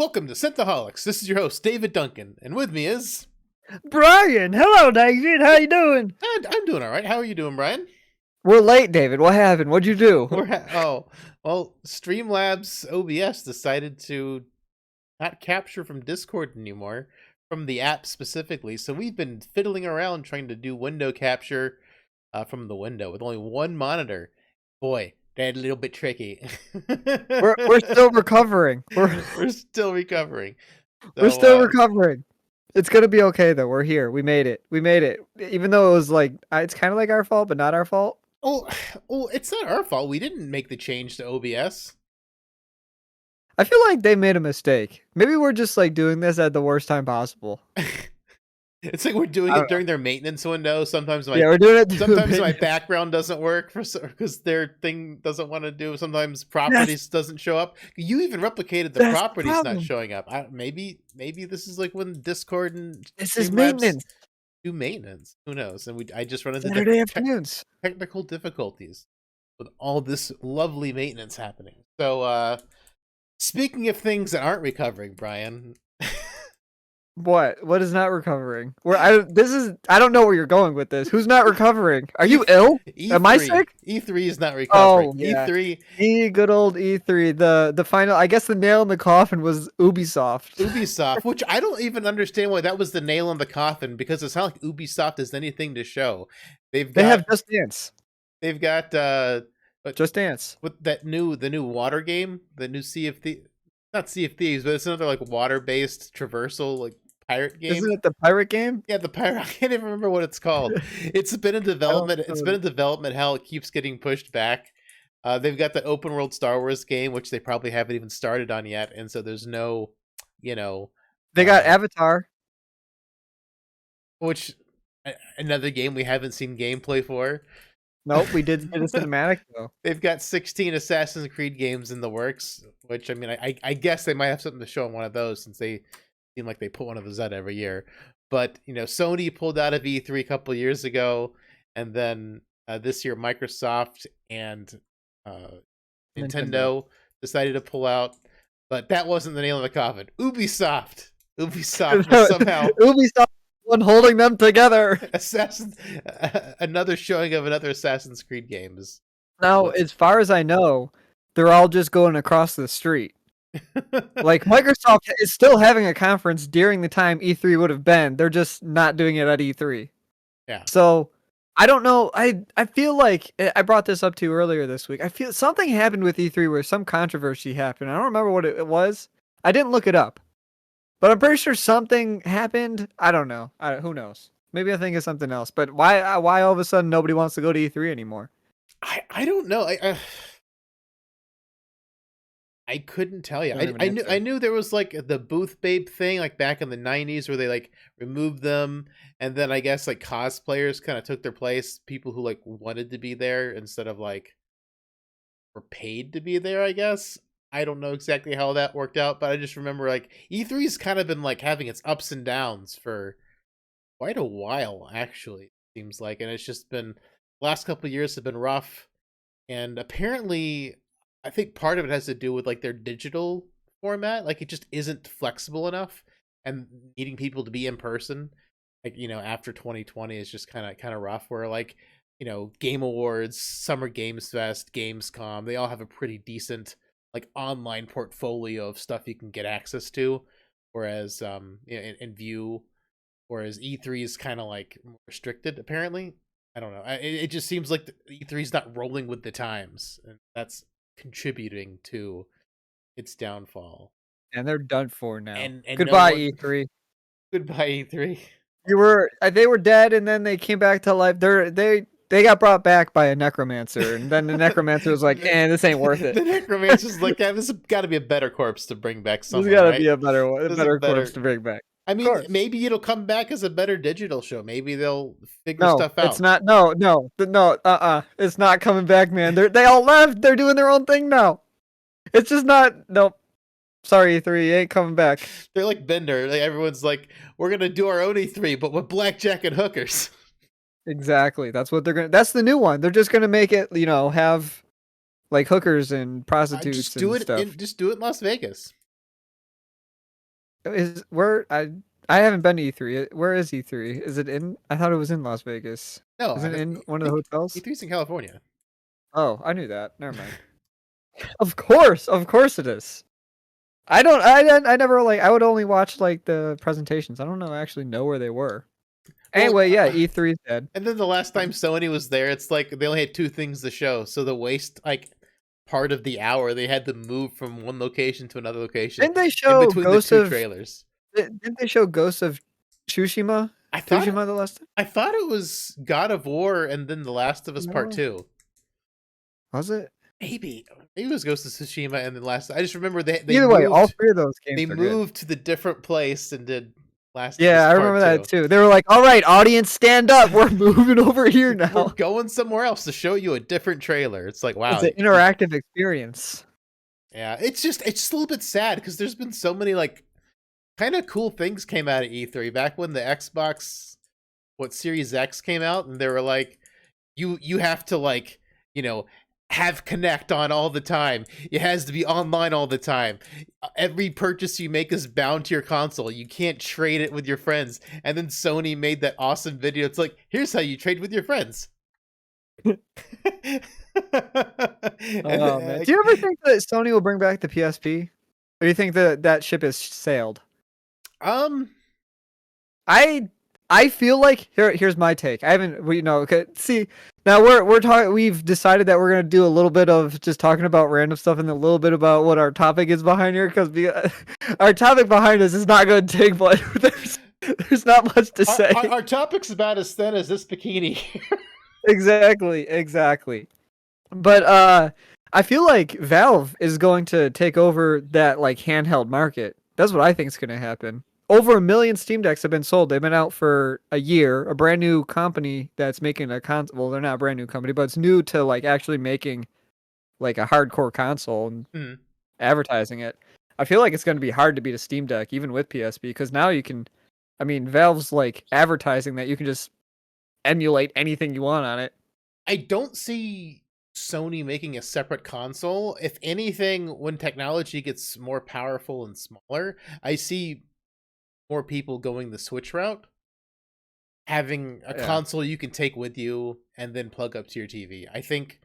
Welcome to Synthaholics. This is your host, David Duncan, and with me is... Brian, hello, David. How you doing? I'm doing all right. How are you doing, Brian? We're late, David. What happened? What'd you do? Well, Streamlabs OBS decided to not capture from Discord anymore, from the app specifically, so we've been fiddling around trying to do window capture from the window with only one monitor. Boy, that's a little bit tricky. We're still recovering. We're still recovering. We're still recovering. It's gonna be okay though. We're here. We made it. We made it. Even though it was like it's kind of like our fault, but not our fault. Oh, it's not our fault. We didn't make the change to OBS. I feel like they made a mistake. Maybe we're just like doing this at the worst time possible. It's like we're doing it during their maintenance window. Sometimes we're doing it. Sometimes my background doesn't work because their thing doesn't want to do. Sometimes properties doesn't show up. You even replicated the properties not showing up. Maybe this is like when Discord and this is maintenance. Do maintenance. Who knows? And I just run into Saturday afternoons. Technical difficulties with all this lovely maintenance happening. So, speaking of things that aren't recovering, Brian. What is not recovering? I don't know where you're going with this. Who's not recovering? Are you ill? E3. Am I sick? E3 is not recovering. Oh, yeah. E3. Good old E3. The final, I guess the nail in the coffin was Ubisoft. Ubisoft, which I don't even understand why that was the nail in the coffin, because it's not like Ubisoft has anything to show. They have Just Dance. They've got Just Dance. With the new water game, the new Sea of Thieves. Not Sea of Thieves, but it's another like water-based traversal like pirate game. Isn't it the pirate game? Yeah, the pirate. I can't even remember what it's called. It's been in development. It's been in development. Hell, it keeps getting pushed back. They've got the open world Star Wars game, which they probably haven't even started on yet, and so there's no, They got Avatar, which another game we haven't seen gameplay for. Nope, we did get a cinematic though. They've got 16 Assassin's Creed games in the works, which I mean, I guess they might have something to show on one of those since they seem like they put one of those out every year. But Sony pulled out of E3 a couple years ago, and then this year Microsoft and Nintendo decided to pull out. But that wasn't the nail in the coffin. Ubisoft somehow Ubisoft one holding them together. Another showing of another Assassin's Creed game is. Now, as far as I know, they're all just going across the street. Like Microsoft is still having a conference during the time E3 would have been. They're just not doing it at E3. Yeah. So I don't know. I feel like I brought this up to you earlier this week. I feel something happened with E3 where some controversy happened. I don't remember what it was. I didn't look it up. But I'm pretty sure something happened. I don't know. Who knows? Maybe I think it's something else. But why all of a sudden nobody wants to go to E3 anymore? I don't know. I couldn't tell you. I knew there was like the booth babe thing like back in the 90s where they like removed them, and then I guess like cosplayers kind of took their place. People who like wanted to be there instead of like were paid to be there, I guess. I don't know exactly how that worked out, but I just remember like E3's kind of been like having its ups and downs for quite a while, actually, it seems like. And it's just been, last couple of years have been rough. And apparently, I think part of it has to do with like their digital format. Like it just isn't flexible enough, and needing people to be in person. Like, after 2020 is just kind of rough, where like, Game Awards, Summer Games Fest, Gamescom, they all have a pretty decent like online portfolio of stuff you can get access to, whereas in view, whereas E3 is kind of like restricted apparently. I don't know. It just seems like E3 is not rolling with the times, and that's contributing to its downfall. And they're done for now. And goodbye, E3. Goodbye, E3. They were dead, and then they came back to life. They got brought back by a necromancer, and then the necromancer was like, this ain't worth it. The necromancer's like, this has got to be a better corpse to bring back someone. There's got to be a better corpse to bring back. I mean, maybe it'll come back as a better digital show. Maybe they'll figure stuff out. It's not. No. It's not coming back, man. They all left. They're doing their own thing now. It's just not. Nope. Sorry, E3 ain't coming back. They're like Bender. Like, everyone's like, we're gonna do our own E3, but with blackjack and hookers. Exactly. That's what they're gonna. That's the new one. They're just gonna make it, have like hookers and prostitutes. Just do it. Stuff. Just do it in Las Vegas. is where I haven't been to E3. Where is E3? Is it in? I thought it was in Las Vegas. No, Is it in one of the hotels? E3's in California. Oh, I knew that. Never mind. Of course it is. I never like. I would only watch like the presentations. I don't know actually know where they were. Anyway, yeah, E3's dead. And then the last time Sony was there, it's like they only had two things to show. So the waste, like part of the hour, they had to move from one location to another location. Didn't they show in between Ghost the two of trailers? Didn't they show Ghost of Tsushima? Tsushima the last time? I thought it was God of War and then The Last of Us Part 2. Was it? Maybe it was Ghost of Tsushima and then Last. I just remember they either moved, way, all three of those games. They moved to the different place and did Last. Yeah, I remember that too. They were like, "All right, audience, stand up. We're moving over here now. We're going somewhere else to show you a different trailer." It's like, wow, it's an interactive experience. Yeah, it's just a little bit sad because there's been so many like kind of cool things came out of E3 back when the Xbox Series X came out, and they were like, you have to like, have Connect on all the time. It has to be online all the time. Every purchase you make is bound to your console. You can't trade it with your friends. And then Sony made that awesome video. It's like, here's how you trade with your friends. Oh man! Do you ever think that Sony will bring back the PSP, or do you think that ship has sailed? I feel like here's my take. I haven't, okay, see, now we're talking. We've decided that we're gonna do a little bit of just talking about random stuff and a little bit about what our topic is behind here, because our topic behind us is not going to take, but there's not much to say. Our topic's about as thin as this bikini. Exactly. But I feel like Valve is going to take over that like handheld market. That's what I think is going to happen. Over 1 million Steam Decks have been sold. They've been out for a year. A brand new company that's making a console. Well, they're not a brand new company, but it's new to like actually making like a hardcore console and advertising it. I feel like it's going to be hard to beat a Steam Deck, even with PSP, because now you can. I mean, Valve's like advertising that you can just emulate anything you want on it. I don't see Sony making a separate console. If anything, when technology gets more powerful and smaller, I see more people going the Switch route, having a console you can take with you and then plug up to your TV. I think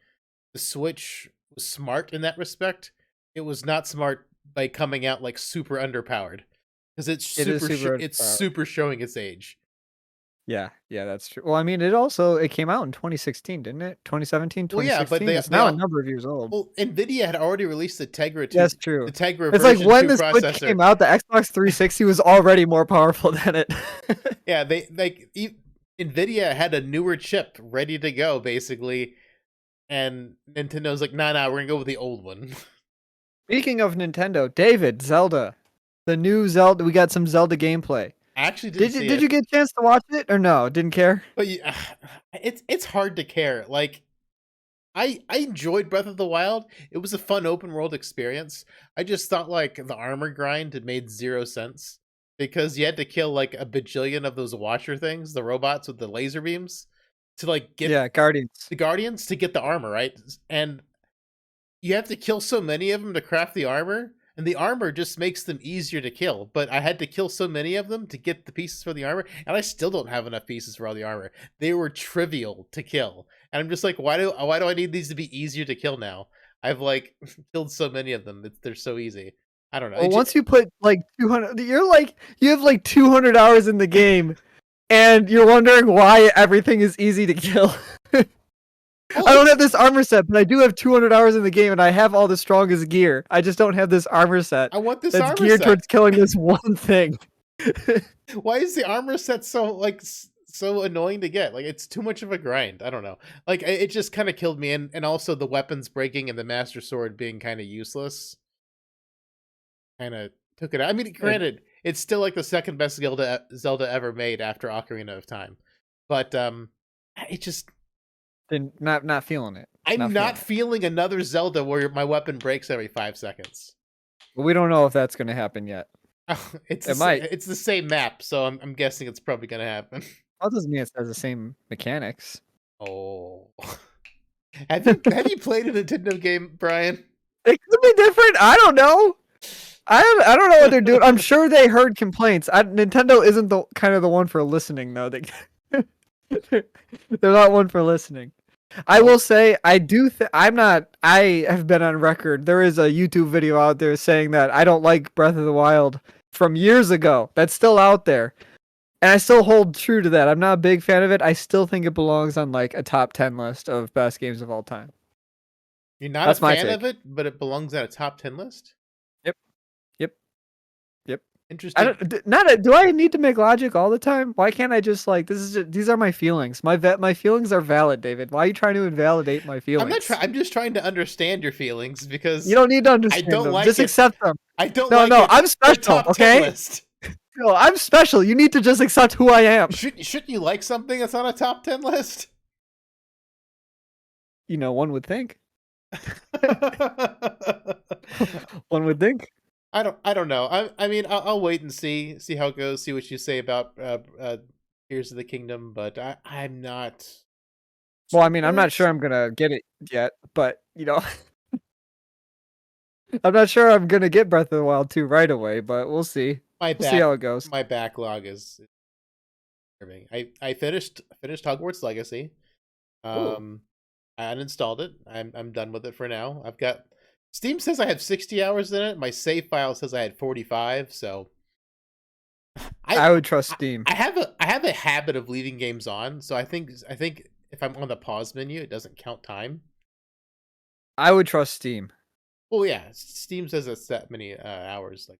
the Switch was smart in that respect. It was not smart by coming out like super underpowered, because it's super showing its age. Yeah, that's true. Well, I mean, it came out in 2016, didn't it? 2017, 2016. Well, yeah, but it's now a number of years old. Well, Nvidia had already released the Tegra 2. That's true. The Tegra it's like when the Switch came out, the Xbox 360 was already more powerful than it. Yeah, Nvidia had a newer chip ready to go, basically, and Nintendo's like, nah, we're gonna go with the old one. Speaking of Nintendo, David, Zelda, the new Zelda. We got some Zelda gameplay. I actually did you get a chance to watch it or no? Didn't care. But it's hard to care. Like, I enjoyed Breath of the Wild. It was a fun open world experience. I just thought like the armor grind had made 0 sense, because you had to kill like a bajillion of those watcher things, the robots with the laser beams, to like get the guardians to get the armor, right? And you have to kill so many of them to craft the armor. And the armor just makes them easier to kill. But I had to kill so many of them to get the pieces for the armor. And I still don't have enough pieces for all the armor. They were trivial to kill. And I'm just like, why do I need these to be easier to kill now? I've like killed so many of them. They're so easy. I don't know. Well, once you put like 200, you have like 200 hours in the game. And you're wondering why everything is easy to kill. I don't have this armor set, but I do have 200 hours in the game, and I have all the strongest gear. I just don't have this armor set. I want this that's armor geared set. towards killing this one thing. Why is the armor set so annoying to get? Like, it's too much of a grind. I don't know. Like, it just kind of killed me, and also the weapons breaking and the Master Sword being kind of useless kind of took it out. I mean, granted, it's still like the second best Zelda ever made after Ocarina of Time, but it just. Then not feeling it. I'm not feeling another Zelda where my weapon breaks every 5 seconds. Well, we don't know if that's going to happen yet. It's the same map, so I'm guessing it's probably going to happen. That doesn't mean it has the same mechanics. Oh. Have you played a Nintendo game, Brian? It could be different. I don't know. I don't know what they're doing. I'm sure they heard complaints. Nintendo isn't the kind of the one for listening though. They're not one for listening. I will say I do. I'm not. I have been on record. There is a YouTube video out there saying that I don't like Breath of the Wild from years ago. That's still out there, and I still hold true to that. I'm not a big fan of it. I still think it belongs on like a top 10 list of best games of all time. You're not That's a fan of it, but it belongs on a top 10 list? Yep. Yep. Yep. Interesting. Do I need to make logic all the time? Why can't I just like these are my feelings. My feelings are valid, David. Why are you trying to invalidate my feelings? I'm just trying to understand your feelings because you don't need to understand them. Just accept them. I don't no, like no, it. I'm special, okay? List. No, I'm special. You need to just accept who I am. Shouldn't you like something that's on a top 10 list? You know, one would think. One would think. I don't know. I mean, I'll wait and see how it goes. See what you say about Tears of the Kingdom, but I'm not. Well, I mean, I'm not sure I'm gonna get it yet, but you know, I'm not sure I'm gonna get Breath of the Wild 2 right away, but we'll see. We'll see how it goes. My backlog is. I finished Hogwarts Legacy. Ooh. I uninstalled it. I'm done with it for now. I've got Steam says I have 60 hours in it. My save file says I had 45. So I would trust Steam. I have a habit of leaving games on. So I think if I'm on the pause menu, it doesn't count time. I would trust Steam. Well, yeah, Steam says it's that many hours. Like,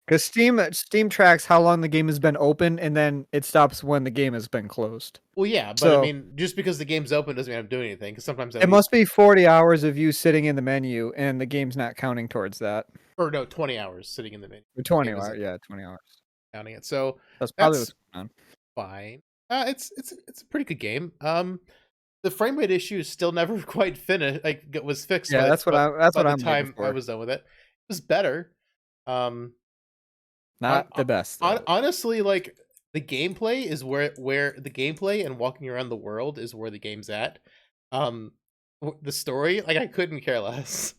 because Steam tracks how long the game has been open, and then it stops when the game has been closed. Well, yeah, but I mean, just because the game's open doesn't mean I'm doing anything. Because sometimes it must be 40 hours of you sitting in the menu, and the game's not counting towards that. Or no, 20 hours sitting in the menu. 20 hours, yeah, 20 hours. Counting it, so that's probably what's going on. Fine. It's a pretty good game. The frame rate issue is still never quite finished. Like, it was fixed. Yeah, that's what I'm time I was done with it. It was better. Not the best. Honestly, like the gameplay is where the gameplay and walking around the world is where the game's at. The story, like, I couldn't care less.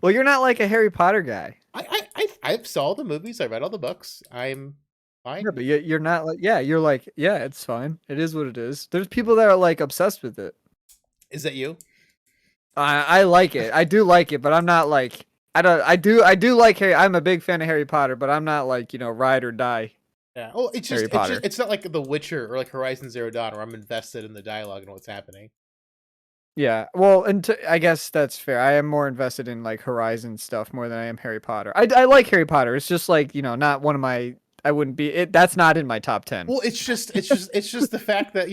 Well, you're not like a Harry Potter guy. I saw the movies. I read all the books. I'm fine. Yeah, but you're not like you're like it's fine. It is what it is. There's people that are like obsessed with it. Is that you? I like it. I do like it, but I'm not like I do like Harry. I'm a big fan of Harry Potter, but I'm not like, ride or die. Yeah. Oh, it's not like The Witcher or like Horizon Zero Dawn where I'm invested in the dialogue and what's happening. Yeah. Well, and I guess that's fair. I am more invested in like Horizon stuff more than I am Harry Potter. I like Harry Potter. It's just like, not one of my I wouldn't be it. That's not in my top 10. Well, it's just the fact that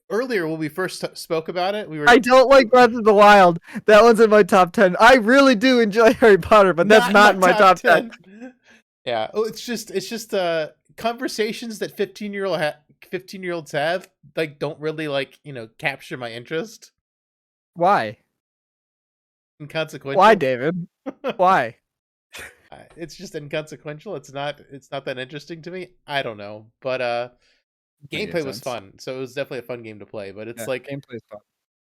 earlier when we first spoke about it, I don't like Breath of the Wild. That one's in my top 10. I really do enjoy Harry Potter, but that's not in my top 10. Yeah. Oh, it's just conversations that 15-year-olds have like don't really capture my interest. Why? Inconsequential. Why, David? Why? It's just inconsequential. It's not that interesting to me. I don't know, but gameplay was fun, so it was definitely a fun game to play. But it's gameplay's fun.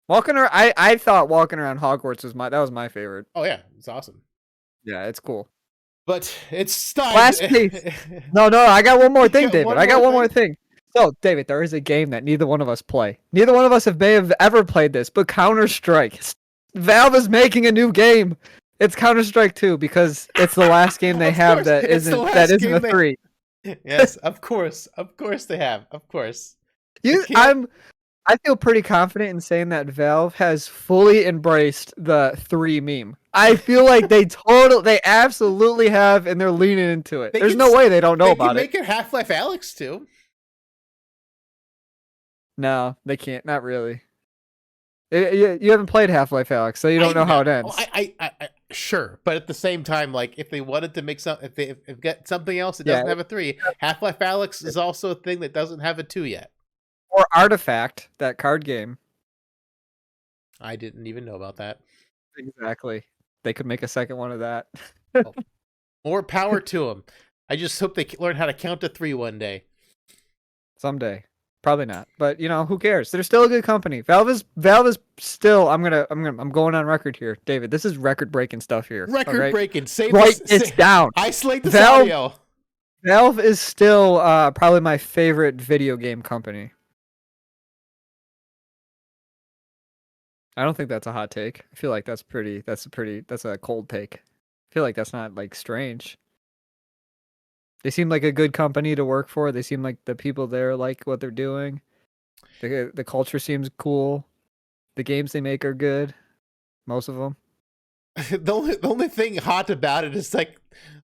Walking around, I thought walking around Hogwarts was my favorite. Oh yeah, it's awesome. Yeah, it's cool. But it's time. Last piece. No, I got one more thing, David. I got one more thing. So, David, there is a game that neither one of us play. Neither one of us may have ever played this, but Counter-Strike. Valve is making a new game. It's Counter-Strike 2 because it's the last game they have that isn't a 3. Yes, of course they have. Of course. I feel pretty confident in saying that Valve has fully embraced the 3 meme. I feel like they absolutely have, and they're leaning into it. There's no way they don't know about it. They can make it Half-Life Alyx too. No, they can't. Not really. You haven't played Half-Life Alyx, so you don't know how it ends. Sure, but at the same time, like if they wanted to make if they get something else that doesn't have a 3, Half-Life Alyx is also a thing that doesn't have a 2 yet. Or Artifact, that card game. I didn't even know about that. Exactly. They could make a second one of that. Well, more power to them. I just hope they learn how to count to 3 one day. Someday. Probably not. But who cares? They're still a good company. Valve is still. I'm going on record here, David. This is record breaking stuff here. Record breaking. Save Write this down. Isolate this audio. Valve is still probably my favorite video game company. I don't think that's a hot take. I feel like that's a cold take. I feel like that's not like strange. They seem like a good company to work for. They seem like the people there like what they're doing. The culture seems cool. The games they make are good. Most of them. The only thing hot about it is like,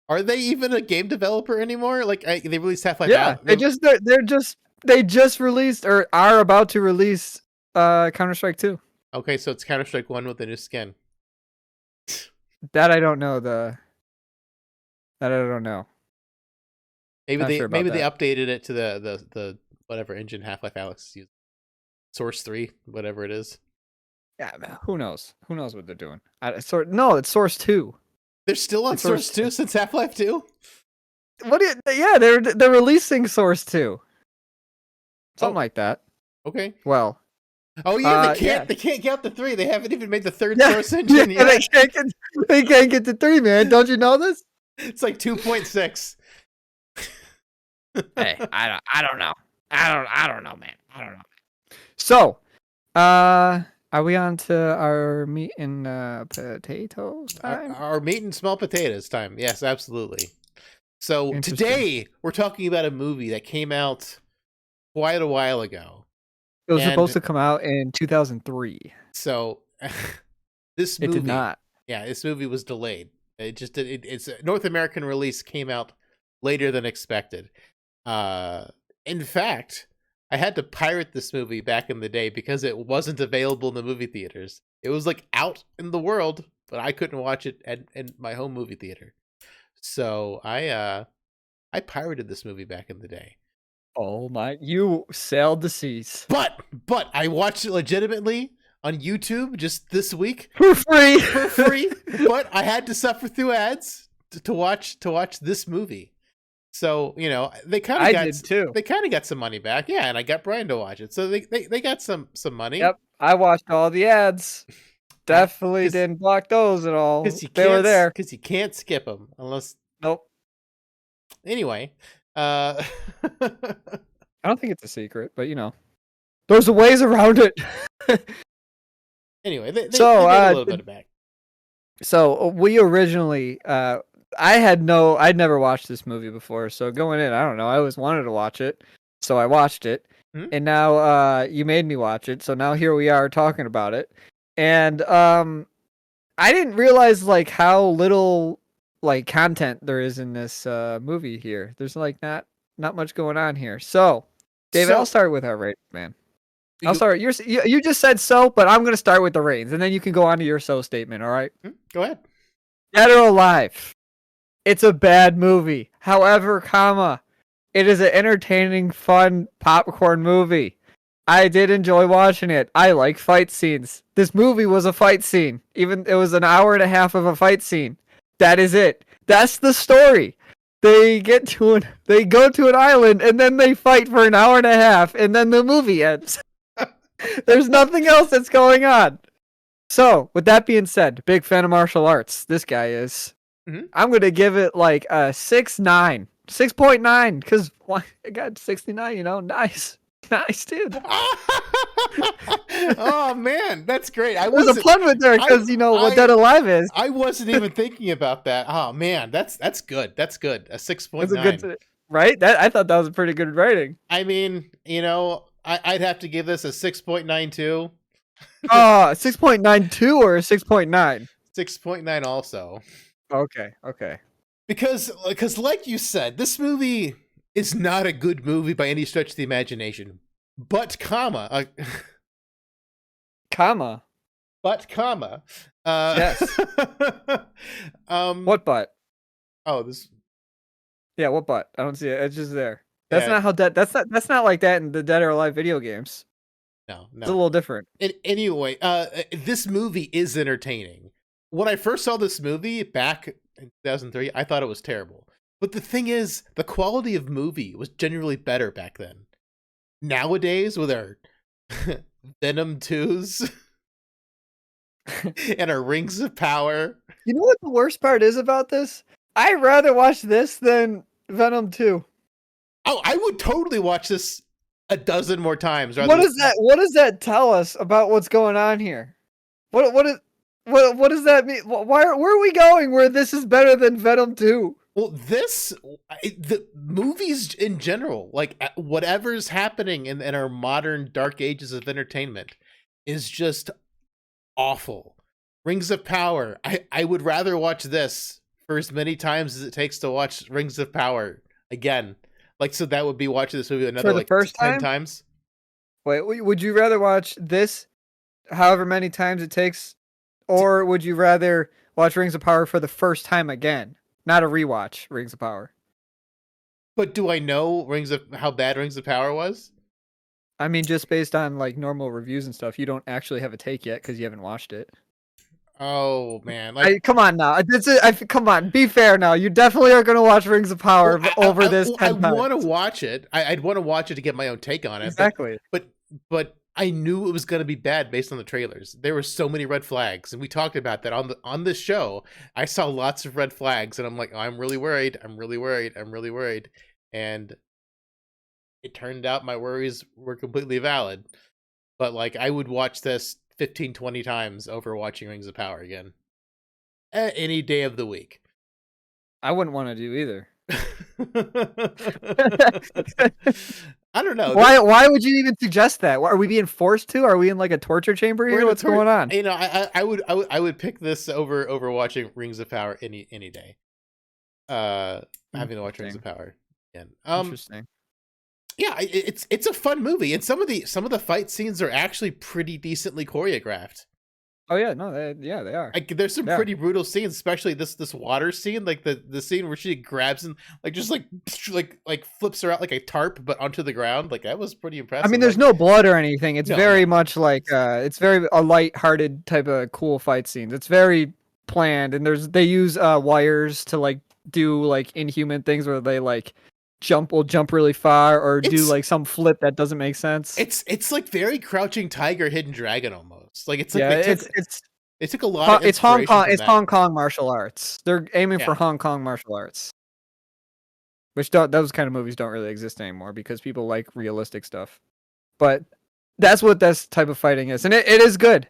are they even a game developer anymore? Like they released Half-Life. Yeah, they just released or are about to release Counter-Strike 2. Okay, so it's Counter-Strike 1 with a new skin. That I don't know. That I don't know. Maybe they updated it to the whatever engine Half-Life Alyx used. Source 3, whatever it is. Yeah, man, who knows? Who knows what they're doing? It's Source 2. They're still on Source 2 since Half-Life 2? Yeah, they're releasing Source 2. Something like that. Okay. Well. Oh yeah, they can't get out the 3. They haven't even made the third Source engine yet. They can't get to 3, man. Don't you know this? It's like 2.6. Hey, I don't know. I don't know, man. I don't know. So, are we on to our meat and potatoes time? Our meat and small potatoes time. Yes, absolutely. So today we're talking about a movie that came out quite a while ago. It was supposed to come out in 2003. So this movie, it did not. Yeah, this movie was delayed. Its North American release came out later than expected. In fact, I had to pirate this movie back in the day because it wasn't available in the movie theaters. It was like out in the world, but I couldn't watch it at my home movie theater. So I pirated this movie back in the day. Oh my! You sailed the seas. But I watched it legitimately on YouTube just this week for free. But I had to suffer through ads to watch this movie. So they kind of did too. They kind of got some money back, yeah. And I got Brian to watch it, so they got some money. Yep, I watched all the ads. Definitely didn't block those at all. They were there because you can't skip them unless. Nope. Anyway. I don't think it's a secret, but there's a ways around it. Anyway, they get a little bit back. So we originally, I'd never watched this movie before. So going in, I don't know, I always wanted to watch it, so I watched it, and now you made me watch it. So now here we are talking about it, and I didn't realize like how little like content there is in this movie here. There's like not much going on here. So, David, I'll start with our ratings, man. I'll start. You just said so, but I'm gonna start with the ratings, and then you can go on to your so statement. All right? Go ahead. Dead or Alive. It's a bad movie. However, it is an entertaining, fun popcorn movie. I did enjoy watching it. I like fight scenes. This movie was a fight scene. Even it was an hour and a half of a fight scene. That is it. That's the story. They go to an island and then they fight for an hour and a half and then the movie ends. There's nothing else that's going on. So, with that being said, big fan of martial arts. This guy is. Mm-hmm. I'm going to give it like a 6.9. 6.9 because I got 69, nice. Nice, dude. Oh man, that's great. There's a pun with there because what Dead Alive is. I wasn't even thinking about that. Oh man, that's good. That's good. A 6.9. Right? I thought that was a pretty good rating. I mean, I'd have to give this a 6.92. 6.92 or a 6.9? 6.9 also. Okay. Because like you said, this movie is not a good movie by any stretch of the imagination. But comma. Yes. What but? Oh, this. Yeah, what but? I don't see it. It's just there. That's not how that's not like that in the Dead or Alive video games. No. It's a little different. Anyway, this movie is entertaining. When I first saw this movie back in 2003, I thought it was terrible. But the thing is, the quality of movie was generally better back then. nowadays with our Venom 2s and our Rings of Power. You know what the worst part is about this? I'd rather watch this than Venom 2. Oh, I would totally watch this a dozen more times. What does that tell us about what's going on here? What does that mean? Where are we going where this is better than Venom 2? Well, the movies in general, like whatever's happening in our modern dark ages of entertainment is just awful. Rings of Power. I would rather watch this for as many times as it takes to watch Rings of Power again. Like, so that would be watching this movie another like first 10 times. Wait, would you rather watch this however many times it takes, or would you rather watch Rings of Power for the first time again? Not a rewatch, Rings of Power. But do I know how bad Rings of Power was? I mean, just based on like normal reviews and stuff, you don't actually have a take yet because you haven't watched it. Oh man! Like, come on now, come on, be fair now. You definitely are going to watch Rings of Power over this. I want to watch it. I'd want to watch it to get my own take on it. Exactly. But I knew it was going to be bad based on the trailers. There were so many red flags, and we talked about that on this show. I saw lots of red flags, and I'm like, oh, I'm really worried. I'm really worried. I'm really worried. And it turned out my worries were completely valid. But like, I would watch this 15, 20 times over watching Rings of Power again. Any day of the week. I wouldn't want to do either. I don't know. Why would you even suggest that? Are we being forced to? Are we in like a torture chamber here? What's going on? You know, I would pick this over watching Rings of Power any day. Having to watch Rings of Power again. Interesting. Yeah, it's a fun movie, and some of the fight scenes are actually pretty decently choreographed. Oh yeah, no, they are. Like, there's some pretty brutal scenes, especially this water scene, like the scene where she grabs and like just like flips her out like a tarp, but onto the ground. Like, that was pretty impressive. I mean, there's no blood or anything. It's very much like it's very a light-hearted type of cool fight scenes. It's very planned, and they use wires to like do like inhuman things where they like will jump really far or do like some flip that doesn't make sense. It's like very Crouching Tiger, Hidden Dragon almost. Like, it's like they took a lot of it's Hong Kong. It's Hong Kong martial arts. They're aiming for Hong Kong martial arts, which those kind of movies don't really exist anymore because people like realistic stuff. But that's what this type of fighting is, and it is good.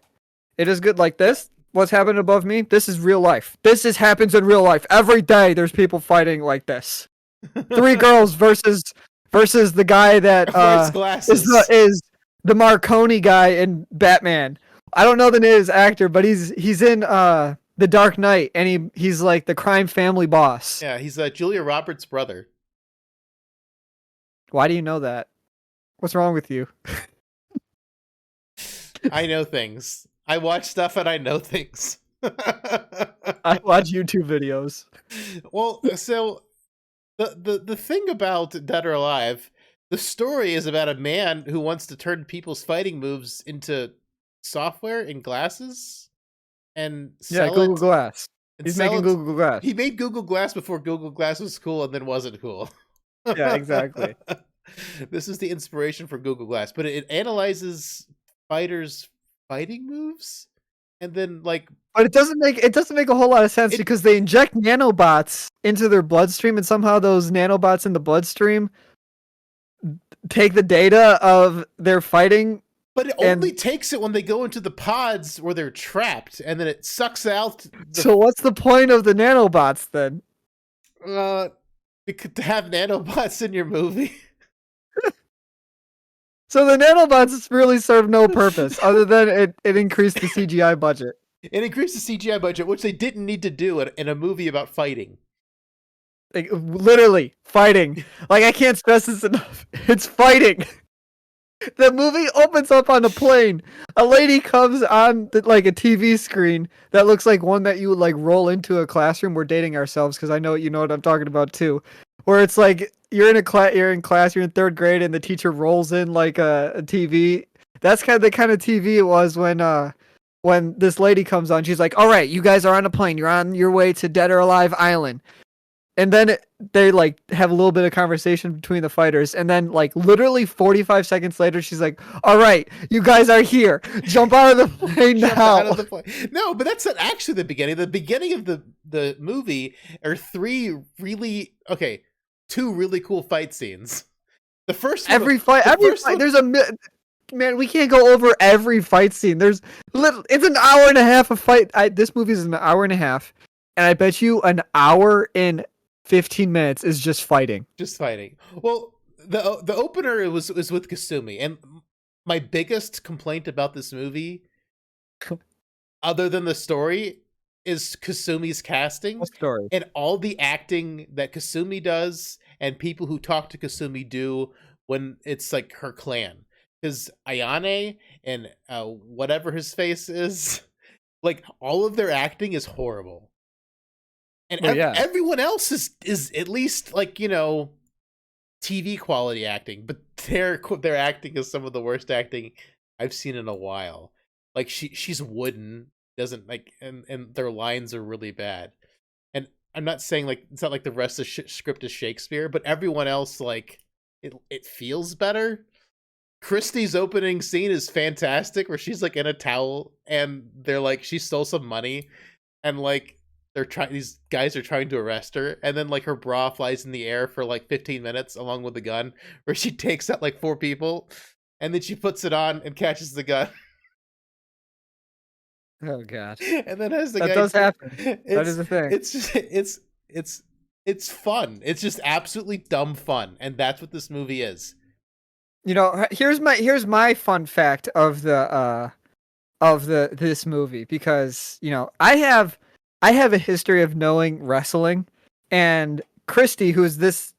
It is good. Like this, what's happening above me? This is real life. This happens in real life every day. There's people fighting like this. 3 girls versus the guy that is the Marconi guy in Batman. I don't know the name of his actor, but he's in The Dark Knight, and he's like the crime family boss. Yeah, he's Julia Roberts' brother. Why do you know that? What's wrong with you? I know things. I watch stuff and I know things. I watch YouTube videos. Well, so the thing about Dead or Alive, the story is about a man who wants to turn people's fighting moves into software and glasses and sell Google Glass. He's making Google Glass. He made Google Glass before Google Glass was cool and then wasn't cool. Yeah, exactly. This is the inspiration for Google Glass, but it analyzes fighters' fighting moves, and then like. But it doesn't make a whole lot of sense because they inject nanobots into their bloodstream, and somehow those nanobots in the bloodstream take the data of their fighting. But it only takes it when they go into the pods where they're trapped, and then it sucks out. So what's the point of the nanobots then? To have nanobots in your movie. So the nanobots really serve no purpose other than it increased the CGI budget. It increased the CGI budget, which they didn't need to do in a movie about fighting. Like, literally, fighting. Like, I can't stress this enough. It's fighting. The movie opens up on a plane. A lady comes on like a TV screen that looks like one that you would like roll into a classroom. We're dating ourselves because I know you know what I'm talking about too. Where it's like you're in class, you're in 3rd grade, and the teacher rolls in like a TV. That's the kind of TV it was when this lady comes on. She's like, "All right, you guys are on a plane. You're on your way to Dead or Alive Island. and then they like have a little bit of conversation between the fighters, and then like literally 45 seconds later, she's like, "All right, you guys are here. Jump out of the plane Jump now." out of the plane. No, but that's not actually the beginning. The beginning of the movie are two really cool fight scenes. The first one, Every fight, there's man. We can't go over every fight scene. It's an hour and a half of fight. This movie is an hour and a half, and I bet you an hour and 15 minutes is just fighting. Just fighting. Well, the opener was with Kasumi, and my biggest complaint about this movie, other than the story, is Kasumi's casting. What story? And all the acting that Kasumi does and people who talk to Kasumi do when it's like her clan. Because Ayane and whatever his face is, like all of their acting is horrible. And everyone else is at least like, TV quality acting, but their acting is some of the worst acting I've seen in a while. Like she's wooden, doesn't like, and their lines are really bad. And I'm not saying like it's not like the rest of the script is Shakespeare, but everyone else like it feels better. Christie's opening scene is fantastic, where she's like in a towel and they're like she stole some money, and like these guys are trying to arrest her, and then like her bra flies in the air for like 15 minutes along with the gun, where she takes out like 4 people, and then she puts it on and catches the gun. Oh god. And then has the that guy does happen. That is a thing. It's just it's fun. It's just absolutely dumb fun, and that's what this movie is. Here's my fun fact of this movie, because I have a history of knowing wrestling, and Christy, who's this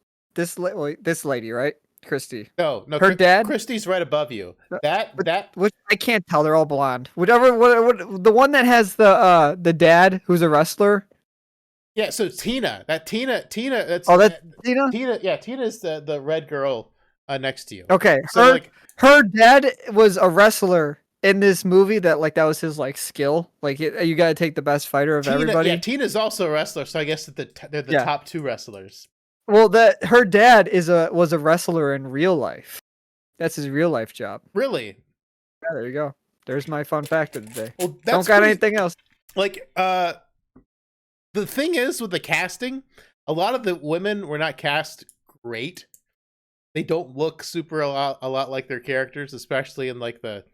lady, right? Christy. No, her dad. Christy's right above you. Which I can't tell. They're all blonde. Whatever. What the one that has the dad who's a wrestler. Yeah. So Tina. That's Tina. Tina. Yeah, Tina is the red girl next to you. Okay. So her dad was a wrestler in this movie. That was his like skill. Like you got to take the best fighter of everybody. Yeah, Tina's also a wrestler. So I guess that they're the top 2 wrestlers. Well, her dad was a wrestler in real life. That's his real life job. Really? Yeah, there you go. There's my fun fact of the day. Well, don't got anything else. Like, the thing is with the casting, a lot of the women were not cast great. They don't look a lot like their characters, especially in like the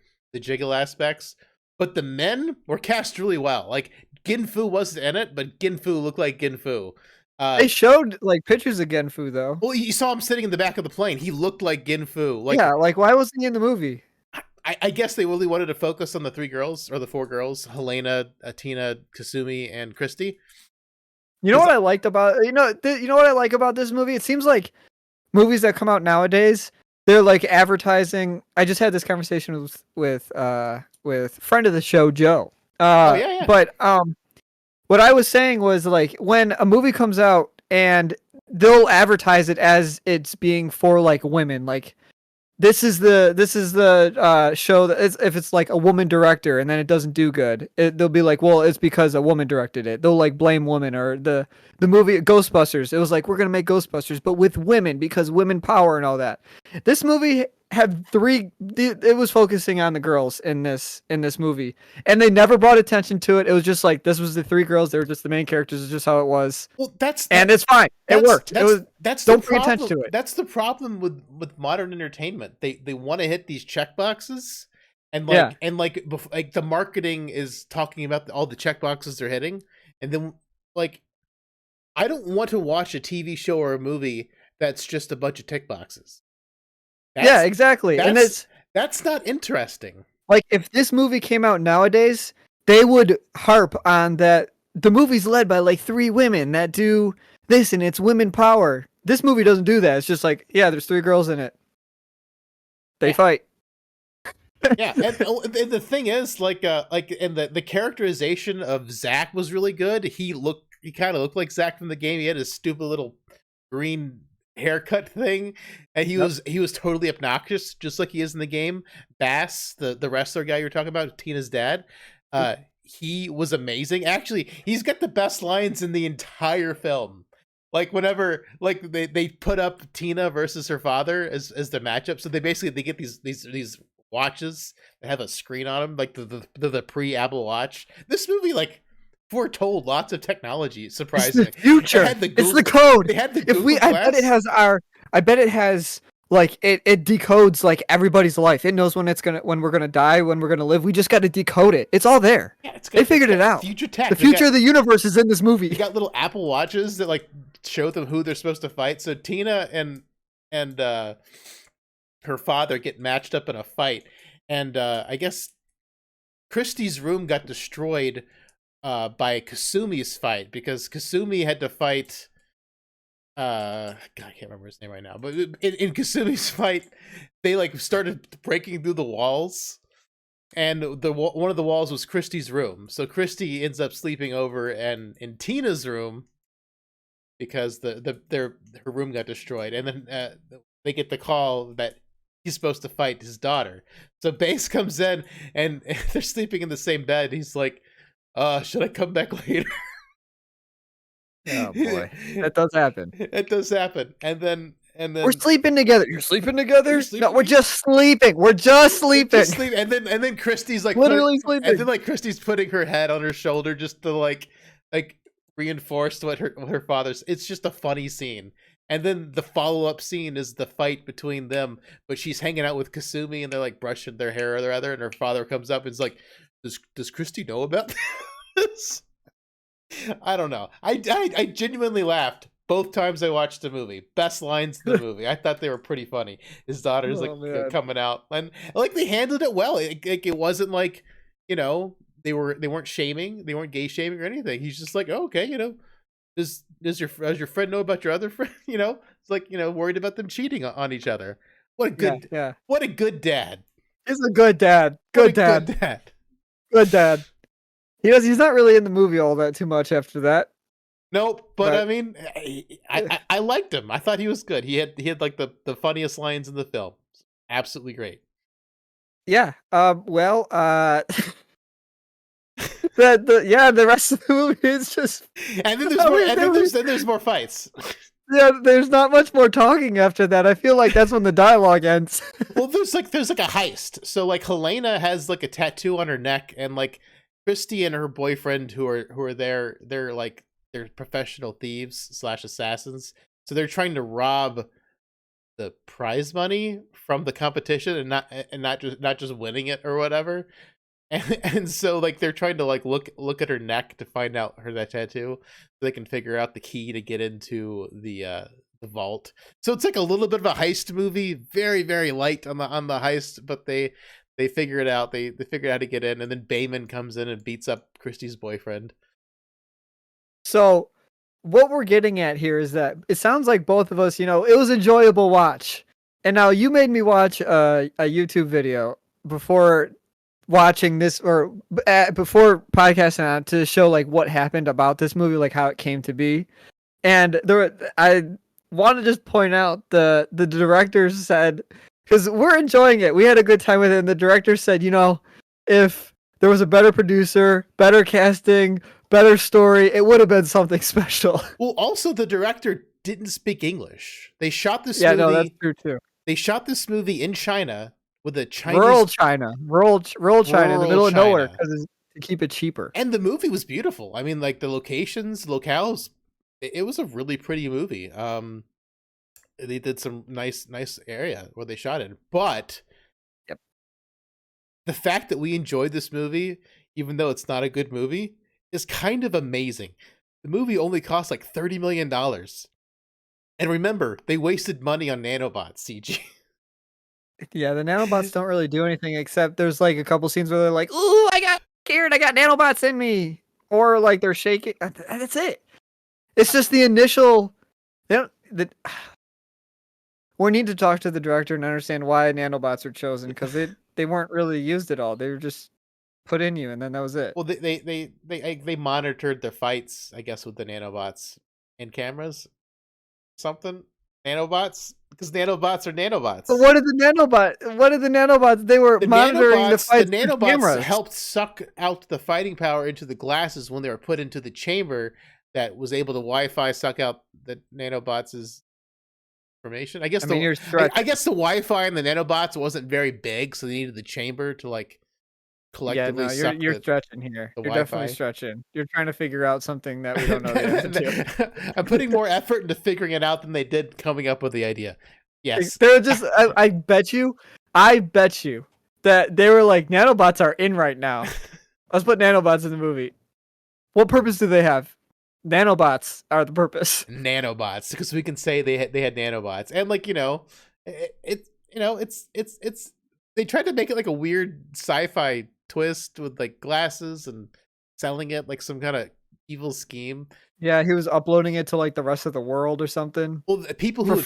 jiggle aspects. But the men were cast really well. Like Ginfu wasn't in it, but Ginfu looked like Ginfu. They showed like pictures of Ginfu though. Well, you saw him sitting in the back of the plane. He looked like Ginfu. Like, yeah, like why wasn't he in the movie? I guess they really wanted to focus on the 3 girls, or the 4 girls: Helena, Tina, Kasumi, and Christy. You know what I liked about you know what I like about this movie? It seems like movies that come out nowadays, they're like advertising. I just had this conversation with friend of the show, Joe. Yeah. But what I was saying was like when a movie comes out and they'll advertise it as it's being for like women, like this is the show that if it's like a woman director and then it doesn't do good, they'll be like, well, it's because a woman directed it. They'll like blame women. Or the movie Ghostbusters, it was like, we're gonna make Ghostbusters but with women because women power and all that. This movie had it was focusing on the girls in this movie, and they never brought attention to it. It was just like this was the 3 girls, they were just the main characters. It's just how it was. Well, and it's fine. It worked. Don't pay problem, attention to it. That's the problem with modern entertainment. They want to hit these check boxes, and like the marketing is talking about all the check boxes they're hitting, and then like I don't want to watch a TV show or a movie that's just a bunch of tick boxes. Yeah, exactly. And that's not interesting. Like if this movie came out nowadays, they would harp on that the movie's led by like 3 women that do this and it's women power. This movie doesn't do that. It's just like, yeah, there's 3 girls in it. They fight. Yeah, and the thing is, and the characterization of Zach was really good. He kind of looked like Zach from the game. He had his stupid little green haircut thing, and he was totally obnoxious, just like he is in the game. Bass, the wrestler guy you're talking about, Tina's dad, he was amazing. Actually, he's got the best lines in the entire film. Like whenever like they put up Tina versus her father as the matchup, so they get these watches that have a screen on them, like the pre Apple Watch. This movie like foretold lots of technology. Surprisingly, it's the future. It's the code. They had the Google I bet it has I bet it has like it decodes like everybody's life. It knows when we're gonna die, when we're gonna live. We just got to decode it. It's all there. Yeah, they figured it out. Future tech. The future of the universe is in this movie. You got little Apple Watches that like show them who they're supposed to fight. So Tina and her father get matched up in a fight, and I guess Christie's room got destroyed by Kasumi's fight, because Kasumi had to fight God, I can't remember his name right now, but in Kasumi's fight they like started breaking through the walls, and one of the walls was Christie's room, so Christie ends up sleeping over and in Tina's room because her room got destroyed, and then they get the call that he's supposed to fight his daughter. So Base comes in and they're sleeping in the same bed. He's like, should I come back later? Oh boy, that does happen. It does happen, and then we're sleeping together. You're sleeping together? No, we're just sleeping. We're just sleeping. And then Christie's like literally sleeping. And then like Christie's putting her head on her shoulder just to like reinforce what her father's. It's just a funny scene. And then the follow-up scene is the fight between them, but she's hanging out with Kasumi and they're like brushing their hair or other, and her father comes up and is like, does Christie know about this? I don't know. I genuinely laughed both times I watched the movie. Best lines in the movie. I thought they were pretty funny. His daughter's coming out, and like they handled it well. It wasn't like, you know, they weren't shaming, they weren't gay shaming or anything. He's just like, oh, okay, you know, does your friend know about your other friend? You know, it's like, you know, worried about them cheating on each other. What a good What a good dad. He's a good dad. Good dad. Good dad. He's not really in the movie all that too much after that. Nope, but I mean, I liked him. I thought he was good. He had like the funniest lines in the film. Absolutely great. Yeah. Well. The rest of the movie is just. And then there's more. And then there's more fights. Yeah, there's not much more talking after that. I feel like that's when the dialogue ends. Well, there's like a heist. So like Helena has like a tattoo on her neck, and like Christie and her boyfriend who are there, they're professional thieves / assassins. So they're trying to rob the prize money from the competition and not just winning it or whatever. And so like they're trying to like look at her neck to find out that tattoo, so they can figure out the key to get into the vault. So it's like a little bit of a heist movie, very very light on the heist, but they figure it out. They figure out how to get in, and then Bayman comes in and beats up Christie's boyfriend. So what we're getting at here is that it sounds like both of us, you know, it was an enjoyable watch. And now you made me watch a YouTube video before watching this, or before podcasting on, to show like what happened about this movie, like how it came to be. And I want to just point out the director said, because we're enjoying it, we had a good time with it, and the director said, you know, if there was a better producer, better casting, better story, it would have been something special. Well, also the director didn't speak English. They shot this movie. Yeah, no, that's true too. They shot this movie in China with a Chinese rural China, in the middle of nowhere, because to keep it cheaper. And the movie was beautiful. I mean, like the locales, it was a really pretty movie. They did some nice area where they shot it, but the fact that we enjoyed this movie, even though it's not a good movie, is kind of amazing. The movie only cost like $30 million. And remember, they wasted money on nanobots CG. Yeah, the nanobots don't really do anything, except there's like a couple scenes where they're like, ooh, I got scared, I got nanobots in me. Or like they're shaking. That's it. It's just the initial. We need to talk to the director and understand why nanobots are chosen, because they weren't really used at all. They were just put in you, and then that was it. Well, they monitored the fights, I guess, with the nanobots and cameras. Something nanobots, because nanobots are nanobots. But what did the nanobots? They were monitoring the fights. The nanobots helped suck out the fighting power into the glasses when they were put into the chamber that was able to Wi-Fi suck out the nanobots' information. I guess you're I guess the Wi-Fi and the nanobots wasn't very big, so they needed the chamber to like collectively suck you're stretching here. the You're Wi-Fi. definitely stretching. You're trying to figure out something that we don't know the answer to. I'm putting more effort into figuring it out than they did coming up with the idea. Yes. They're just I bet you that they were like, nanobots are in right now. Let's put nanobots in the movie. What purpose do they have? Nanobots are the purpose. Nanobots, because we can say they had nanobots, and like it's they tried to make it like a weird sci-fi twist with like glasses and selling it like some kind of evil scheme. Yeah, he was uploading it to like the rest of the world or something. Well, people who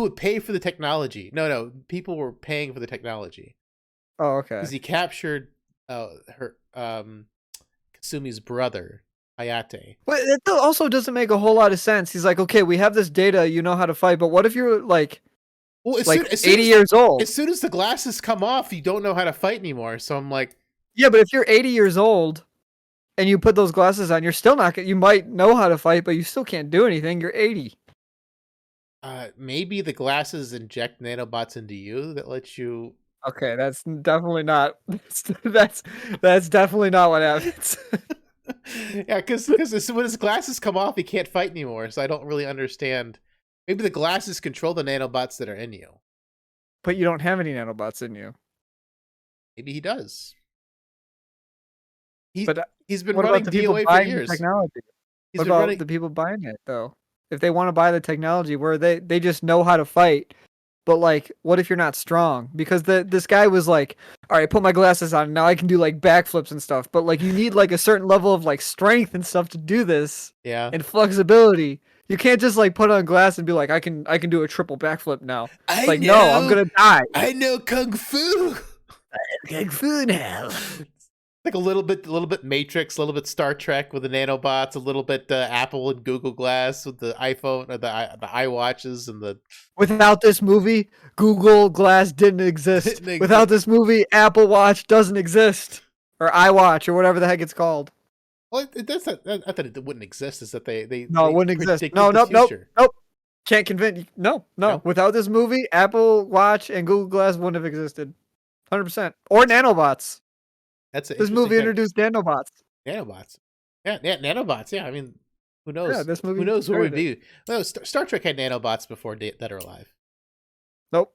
would pay for the technology. No, people were paying for the technology. Oh, okay. Because he captured her Kasumi's brother, Hayate. But it also doesn't make a whole lot of sense. He's like, okay, we have this data, you know how to fight, but what if you're like, 80 years old? As soon as the glasses come off, you don't know how to fight anymore. So I'm like, yeah, but if you're 80 years old and you put those glasses on, you're still not. You might know how to fight, but you still can't do anything. You're 80. Maybe the glasses inject nanobots into you that lets you. Okay, that's definitely not. That's definitely not what happens. Yeah, because when his glasses come off, he can't fight anymore. So I don't really understand. Maybe the glasses control the nanobots that are in you. But you don't have any nanobots in you. Maybe he does. He's been what running about the DOA people for buying years. The technology? What about the people buying it though? If they want to buy the technology, where they just know how to fight, but like, what if you're not strong? Because this guy was like, all right, put my glasses on, now I can do like backflips and stuff. But like, you need like a certain level of like strength and stuff to do this. Yeah. And flexibility. You can't just like put on glass and be like, I can do a triple backflip now. No, I'm gonna die. I know kung fu. Kung fu now. Like a little bit Matrix, a little bit Star Trek with the nanobots, a little bit Apple and Google Glass with the iPhone or the iWatches and the. Without this movie, Google Glass didn't exist. Without this movie, Apple Watch doesn't exist, or iWatch or whatever the heck it's called. Well, that's not. I thought it wouldn't exist. Is that they it wouldn't exist. No, nope. Can't convince. No. Without this movie, Apple Watch and Google Glass wouldn't have existed. 100%. Or nanobots. This movie introduced nanobots. Nanobots. Yeah, nanobots. Yeah, I mean, who knows? Yeah, this movie who knows what would be? No, Star Trek had nanobots before Dead or Alive. Nope.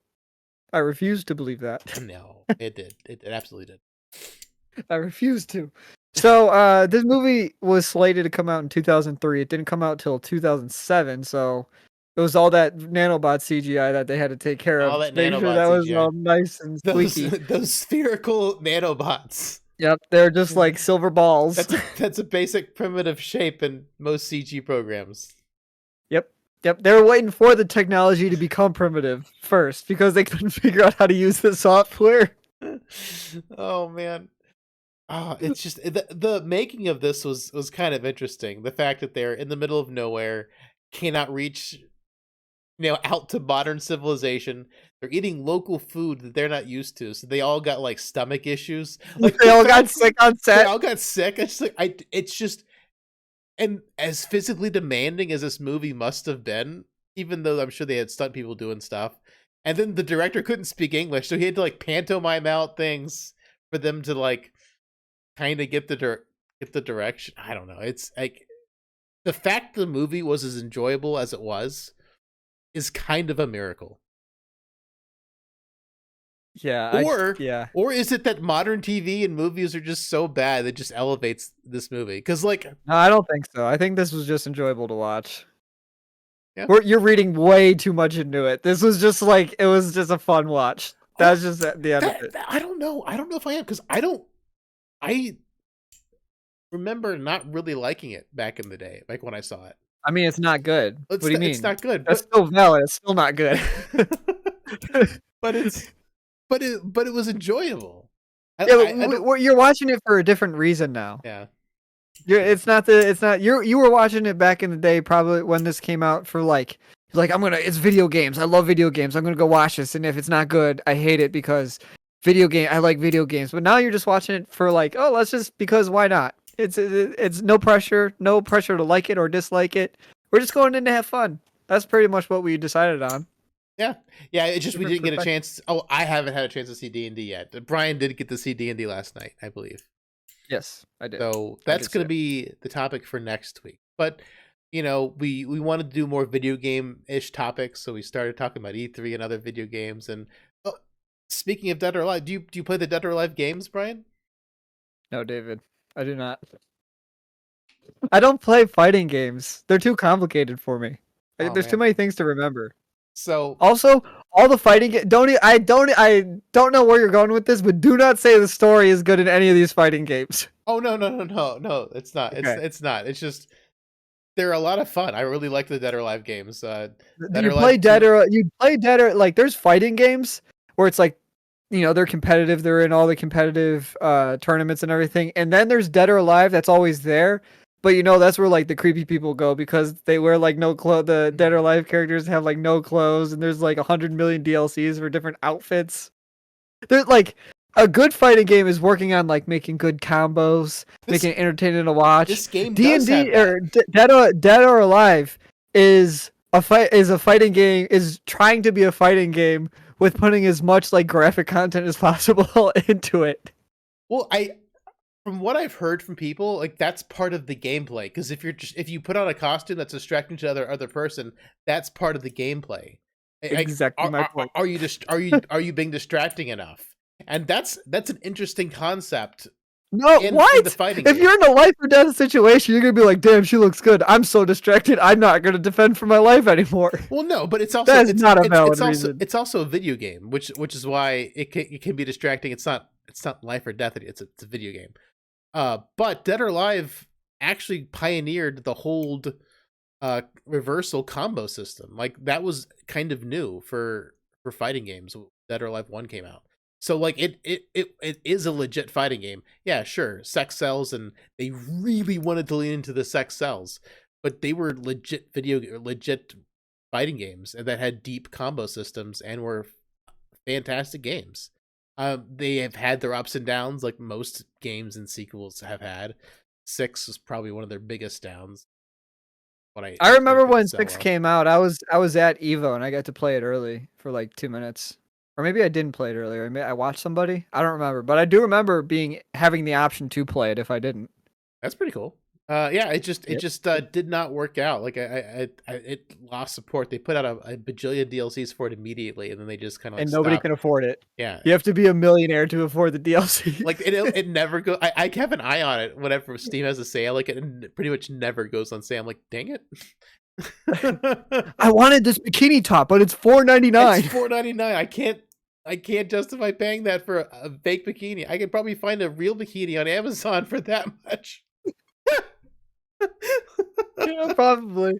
I refuse to believe that. No, it did. It absolutely did. I refuse to. So, this movie was slated to come out in 2003. It didn't come out till 2007. So, it was all that nanobot CGI that they had to take care of. All that make sure that was all nice and squeaky. Those spherical nanobots. Yep, they're just like silver balls. That's a basic primitive shape in most CG programs. Yep. They were waiting for the technology to become primitive first because they couldn't figure out how to use the software. Oh man. Oh, it's just the making of this was kind of interesting. The fact that they're in the middle of nowhere, cannot reach out to modern civilization. They're eating local food that they're not used to, so they all got like stomach issues. Like they all got sick on set. They all got sick. It's just, and as physically demanding as this movie must have been, even though I'm sure they had stunt people doing stuff, and then the director couldn't speak English, so he had to like pantomime out things for them to like kind of get the direction. I don't know. It's like the fact the movie was as enjoyable as it was is kind of a miracle. Yeah. Or is it that modern TV and movies are just so bad that just elevates this movie? Because like, no, I don't think so. I think this was just enjoyable to watch. Yeah. You're reading way too much into it. This was just like, it was just a fun watch. That's just the end of it. I don't know if I am, because I remember not really liking it back in the day, like when I saw it. I mean, it's not good. What do you mean? It's not good. That's still valid. It's still not good. but it was enjoyable. You're watching it for a different reason now. Yeah. You were watching it back in the day, probably when this came out, for like it's video games. I love video games. I'm gonna go watch this, and if it's not good, I hate it because I like video games. But now you're just watching it for like, because why not? It's no pressure, to like it or dislike it. We're just going in to have fun. That's pretty much what we decided on. Yeah. It's just we Different didn't get a chance. Oh, I haven't had a chance to see D&D yet. Brian did get to see D&D last night, I believe. Yes, I did. So that's going to be the topic for next week. But we wanted to do more video game-ish topics, so we started talking about E3 and other video games. And speaking of Dead or Alive, do you play the Dead or Alive games, Brian? No, David, I do not. I don't play fighting games. They're too complicated for me. There's too many things to remember. So also, all the fighting I don't know where you're going with this, but do not say the story is good in any of these fighting games. Oh no, it's not. Okay. It's not. It's just they're a lot of fun. I really like the Dead or Alive games. You play Dead or like there's fighting games where it's like, they're competitive. They're in all the competitive tournaments and everything. And then there's Dead or Alive that's always there. But that's where like the creepy people go because they wear like no clothes. The Dead or Alive characters have like no clothes, and there's like 100 million DLCs for different outfits. There's like a good fighting game is working on like making good combos, making it entertaining to watch. This game D&D or Dead or Alive is a fighting game, is trying to be a fighting game with putting as much like graphic content as possible into it. Well, from what I've heard from people, like that's part of the gameplay. Because if you put on a costume that's distracting to other person, that's part of the gameplay. Exactly my point. Are you being distracting enough? And that's an interesting concept. No, what? If you're in a life or death situation, you're gonna be like, "Damn, she looks good. I'm so distracted. I'm not gonna defend for my life anymore." Well, no, but it's also not a valid reason. It's also a video game, which is why it can be distracting. It's not life or death. It's a video game. But Dead or Alive actually pioneered the hold reversal combo system. Like that was kind of new for fighting games. Dead or Alive 1 came out. So like it is a legit fighting game. Yeah, sure. Sex sells, and they really wanted to lean into the sex sells, but they were legit fighting games and that had deep combo systems and were fantastic games. They have had their ups and downs, like most games and sequels have had. 6 was probably one of their biggest downs. I remember when 6 came out. I was at Evo and I got to play it early for like 2 minutes, or maybe I didn't play it earlier. I watched somebody. I don't remember, but I do remember having the option to play it if I didn't. That's pretty cool. It just did not work out. Like it lost support. They put out a bajillion DLCs for it immediately, and then they just kind of and nobody can afford it. Yeah, you have to be a millionaire to afford the DLC. Like it never goes. I have an eye on it whenever Steam has a sale. Like it pretty much never goes on sale. I'm like, dang it. I wanted this bikini top, but it's $4.99. It's $4.99. I can't justify paying that for a fake bikini. I could probably find a real bikini on Amazon for that much. Yeah, probably.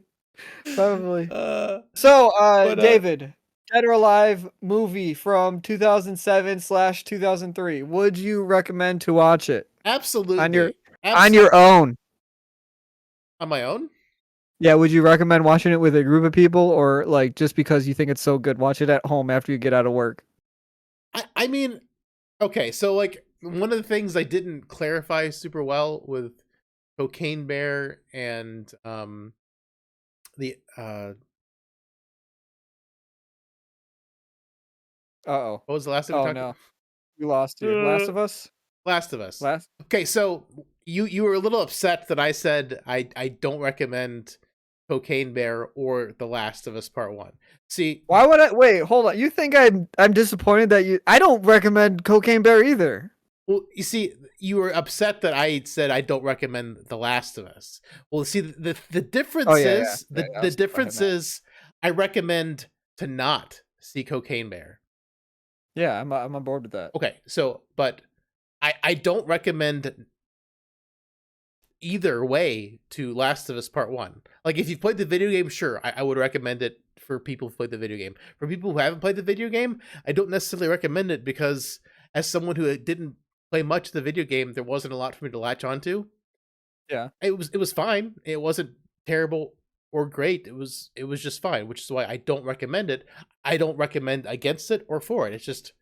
David, Dead or Alive movie from 2007/2003. Would you recommend to watch it? Absolutely. On your own. On my own? Yeah, would you recommend watching it with a group of people, or like just because you think it's so good, watch it at home after you get out of work? I mean, okay, so like one of the things I didn't clarify super well with Cocaine Bear and the Uh-oh. What was the last thing we talked about? We lost you. Last of Us? Last of Us. Okay, so you were a little upset that I said I don't recommend Cocaine Bear or The Last of Us Part 1. See, why would I wait, hold on. You think I'm disappointed that I don't recommend Cocaine Bear either. Well, you see, you were upset that I said I don't recommend The Last of Us. Well, see, the difference is the difference is I recommend to not see Cocaine Bear. Yeah, I'm on board with that. Okay, so but I don't recommend either way to Last of Us Part 1. Like if you've played the video game, sure, I would recommend it for people who played the video game. For people who haven't played the video game, I don't necessarily recommend it because as someone who didn't play much of the video game, there wasn't a lot for me to latch onto. Yeah. It was fine. It wasn't terrible or great. It was just fine, which is why I don't recommend it. I don't recommend against it or for it. It's just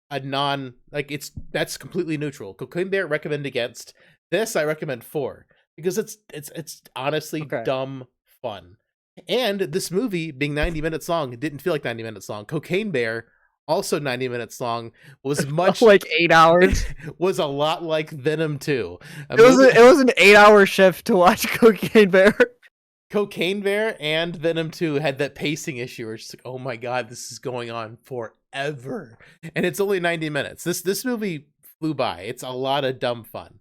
a that's completely neutral. Cocaine Bear, recommend against. This I recommend 4 because it's honestly dumb fun. And this movie, being 90 minutes long, it didn't feel like 90 minutes long. Cocaine Bear, also 90 minutes long, was much like 8 hours. Was a lot like Venom 2. It was an 8-hour shift to watch Cocaine Bear. Cocaine Bear and Venom 2 had that pacing issue where it's just like, oh my god, this is going on forever. And it's only 90 minutes. This movie flew by. It's a lot of dumb fun.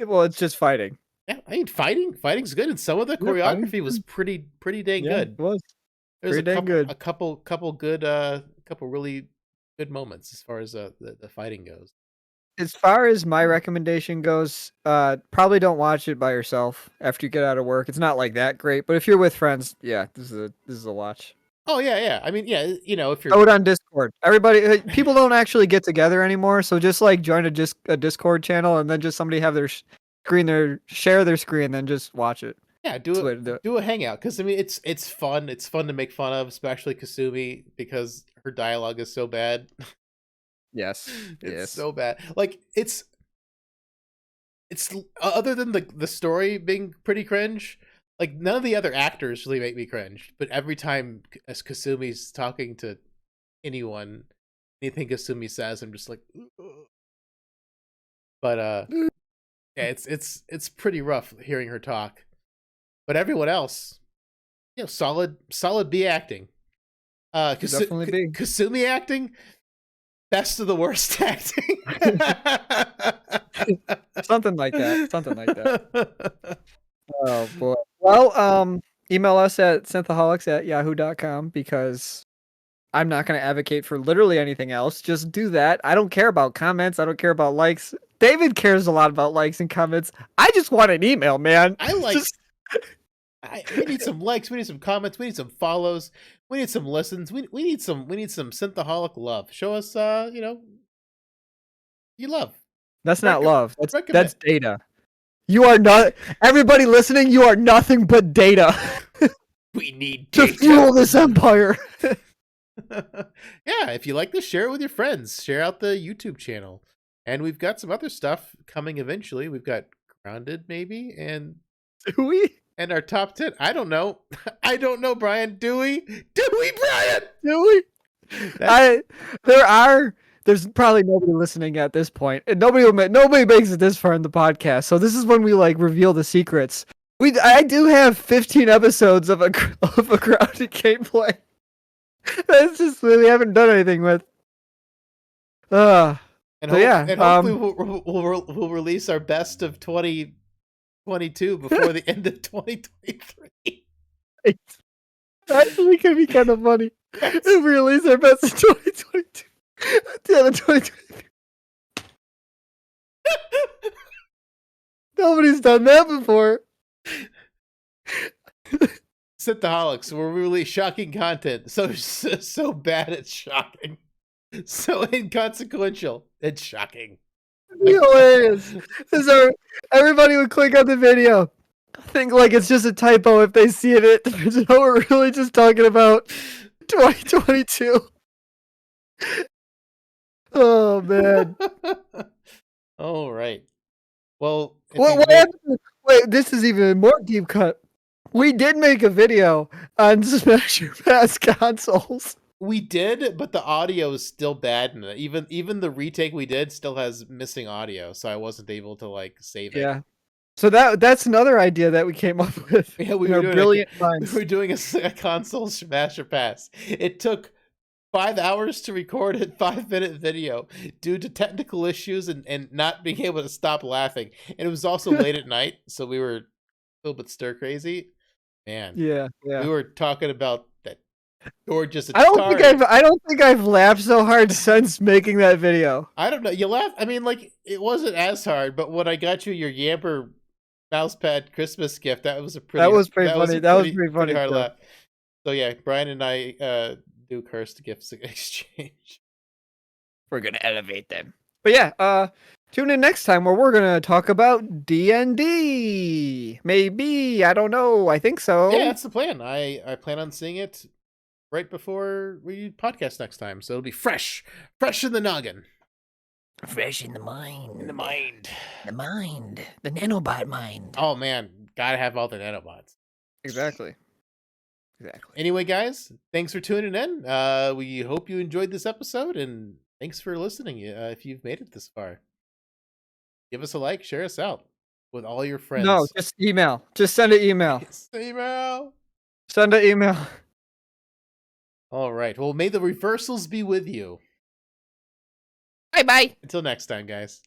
Well, it's just fighting. Yeah, I mean, fighting's good, and some of the choreography was pretty dang good. It was. There's a couple good, couple really good moments as far as the fighting goes. As far as my recommendation goes, probably don't watch it by yourself after you get out of work. It's not like that great, but if you're with friends, yeah, this is a watch. Oh yeah. I mean, yeah, if you're throw it on Discord. Everybody, people don't actually get together anymore, so just like join a Discord channel and then just somebody have their share their screen, then just watch it. Yeah, do a hangout because I mean it's fun. It's fun to make fun of, especially Kasumi because her dialogue is so bad. Yes, it's so bad. Like it's other than the story being pretty cringe. Like none of the other actors really make me cringe, but every time as Kasumi's talking to anything Kasumi says, I'm just like, ugh. But yeah, it's pretty rough hearing her talk. But everyone else, solid B acting. Definitely B. Kasumi acting, best of the worst acting. Something like that. Oh boy. Well, email us at synthaholics@yahoo.com because I'm not going to advocate for literally anything else. Just do that. I don't care about comments. I don't care about likes. David cares a lot about likes and comments. I just want an email, man. We need some likes. We need some comments. We need some follows. We need some listens. We need some Synthaholic love. Show us, you love. That's not love. That's data. You are not. Everybody listening, you are nothing but data. We need data to fuel this empire. Yeah, if you like this, share it with your friends. Share out the YouTube channel. And we've got some other stuff coming eventually. We've got Grounded, maybe, and do we? And our top 10. I don't know. Brian. Do we? Brian? Do we? There's probably nobody listening at this point, and nobody makes it this far in the podcast. So this is when we like reveal the secrets. I do have 15 episodes of a Grounded gameplay. That's just we haven't done anything with. Hopefully we'll release our best of 2022 before the end of 2023. It's actually gonna be kind of funny if we release our best of 2022 at the end of 2023. Nobody's done that before. Synthaholics, we're really shocking content. So bad it's shocking. So inconsequential. It's shocking. Hilarious. Everybody would click on the video. Think like it's just a typo if they see it. We're really just talking about 2022. Oh man. All right. Well, what happened? Wait, this is even more deep cut. We did make a video on Smash Your Pass consoles. We did, but the audio is still bad, and even the retake we did still has missing audio, so I wasn't able to like save it. Yeah. So that's another idea that we came up with. Yeah, we were brilliant minds. We were doing a console Smash Your Pass. It took 5 hours to record a 5-minute video due to technical issues and not being able to stop laughing. And it was also late at night, so we were a little bit stir crazy. Man, yeah. We were talking about that gorgeous. I don't think I've laughed so hard since making that video. I don't know. You laughed. I mean, like it wasn't as hard, but when I got you your Yamper mousepad Christmas gift, that was pretty funny. That was pretty funny. Hard laugh. So yeah, Brian and I do cursed gifts exchange. We're gonna elevate them. But yeah, tune in next time where we're gonna talk about D&D. Maybe, I don't know. I think so. Yeah, that's the plan. I plan on seeing it right before we podcast next time, so it'll be fresh in the noggin. Fresh in the mind. In the mind. The mind. The nanobot mind. Oh man, gotta have all the nanobots. Exactly. Anyway, guys, thanks for tuning in. We hope you enjoyed this episode, and thanks for listening. If you've made it this far, give us a like, share us out with all your friends. No, just email. Just send an email. Email. Send an email. All right. Well, may the reversals be with you. Bye-bye. Until next time, guys.